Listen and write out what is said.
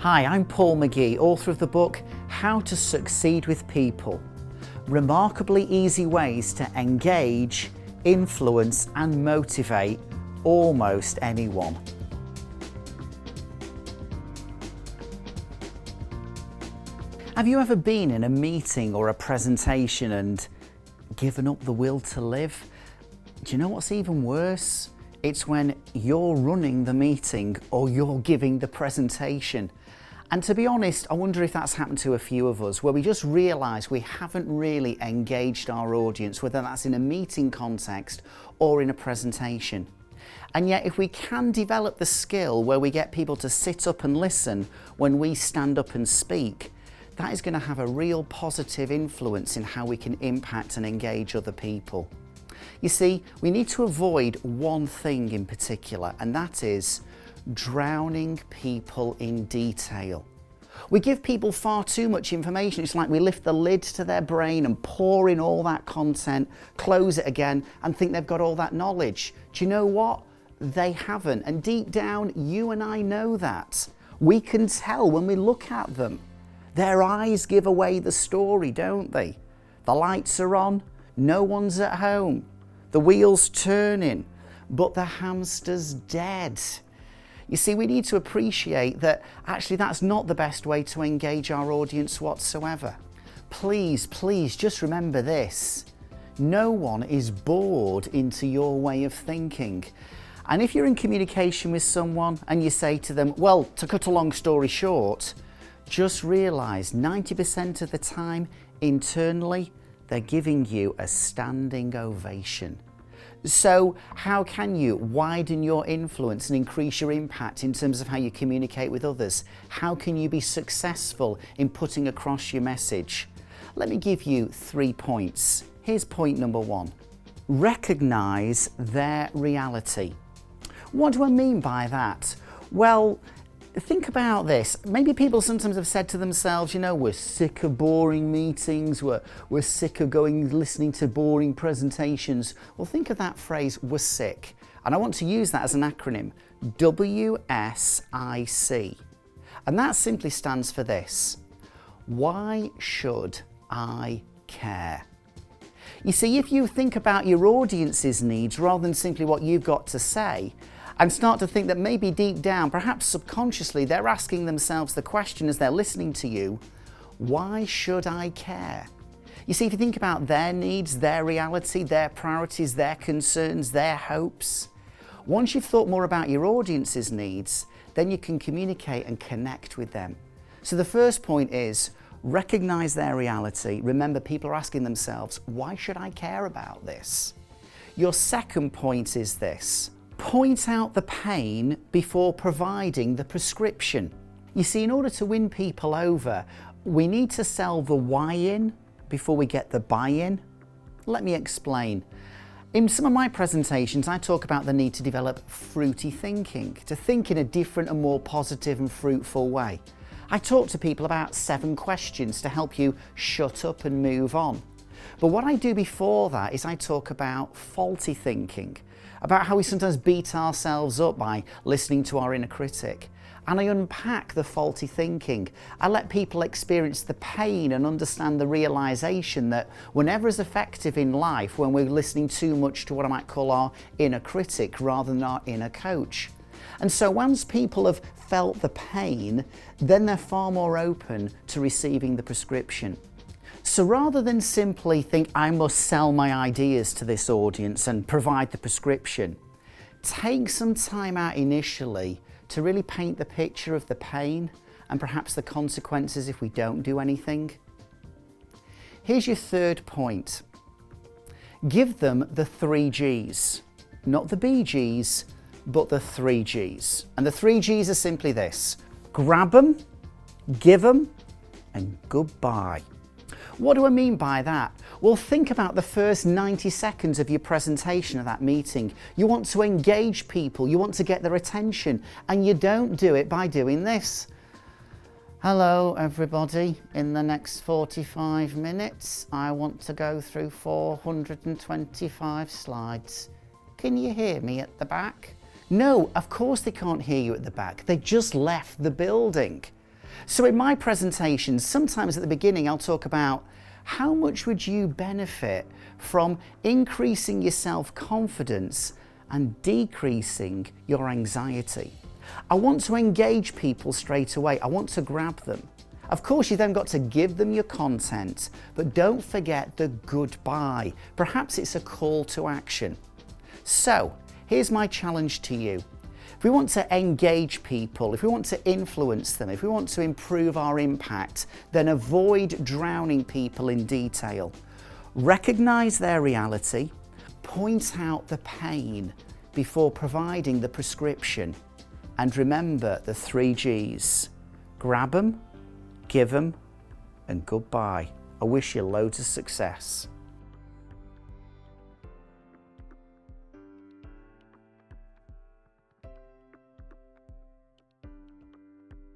Hi, I'm Paul McGee, author of the book How to Succeed with People. Remarkably easy ways to engage, influence and motivate almost anyone. Have you ever been in a meeting or a presentation and given up the will to live? Do you know what's even worse? It's when you're running the meeting or you're giving the presentation. And to be honest, I wonder if that's happened to a few of us, where we just realise we haven't really engaged our audience, whether that's in a meeting context or in a presentation. And yet if we can develop the skill where we get people to sit up and listen when we stand up and speak, that is going to have a real positive influence in how we can impact and engage other people. You see, we need to avoid one thing in particular, and that is drowning people in detail. We give people far too much information. It's like we lift the lid to their brain and pour in all that content, close it again and think they've got all that knowledge. Do you know what? They haven't. And deep down, you and I know that. We can tell when we look at them. Their eyes give away the story, don't they? The lights are on, no one's at home, the wheel's turning, but the hamster's dead. You see, we need to appreciate that actually that's not the best way to engage our audience whatsoever. Please just remember this. No one is bored into your way of thinking. And if you're in communication with someone and you say to them, well, to cut a long story short, just realise 90% of the time internally they're giving you a standing ovation. So how can you widen your influence and increase your impact in terms of how you communicate with others? How can you be successful in putting across your message? Let me give you 3 points. Here's point number 1. Recognise their reality. What do I mean by that? Well, think about this. Maybe people sometimes have said to themselves, you know, we're sick of boring meetings, we're sick of listening to boring presentations. Well, think of that phrase, we're sick. And I want to use that as an acronym, WSIC. And that simply stands for this. Why should I care? You see, if you think about your audience's needs rather than simply what you've got to say, and start to think that maybe deep down, perhaps subconsciously, they're asking themselves the question as they're listening to you, why should I care? You see, if you think about their needs, their reality, their priorities, their concerns, their hopes, once you've thought more about your audience's needs, then you can communicate and connect with them. So the first point is, recognise their reality. Remember, people are asking themselves, why should I care about this? Your second point is this. Point out the pain before providing the prescription. You see, in order to win people over, we need to sell the why in before we get the buy-in. Let me explain. In some of my presentations, I talk about the need to develop fruity thinking, to think in a different and more positive and fruitful way. I talk to people about 7 questions to help you shut up and move on. But what I do before that is I talk about faulty thinking, about how we sometimes beat ourselves up by listening to our inner critic. And I unpack the faulty thinking. I let people experience the pain and understand the realisation that we're never as effective in life when we're listening too much to what I might call our inner critic rather than our inner coach. And so once people have felt the pain, then they're far more open to receiving the prescription. So rather than simply think I must sell my ideas to this audience and provide the prescription, take some time out initially to really paint the picture of the pain and perhaps the consequences if we don't do anything. Here's your third point. Give them the 3 Gs, not the BGs, but the 3 Gs. And the 3 Gs are simply this. Grab them, give them, and goodbye. What do I mean by that? Well, think about the first 90 seconds of your presentation of that meeting. You want to engage people, you want to get their attention, and you don't do it by doing this. Hello everybody, in the next 45 minutes I want to go through 425 slides. Can you hear me at the back? No, of course they can't hear you at the back. They just left the building. So in my presentations, sometimes at the beginning, I'll talk about how much would you benefit from increasing your self-confidence and decreasing your anxiety. I want to engage people straight away. I want to grab them. Of course, you then got to give them your content, but don't forget the goodbye. Perhaps it's a call to action. So here's my challenge to you. If we want to engage people, if we want to influence them, if we want to improve our impact, then avoid drowning people in detail. Recognize their reality, point out the pain before providing the prescription, and remember the 3 Gs. Grab them, give them, and goodbye. I wish you loads of success.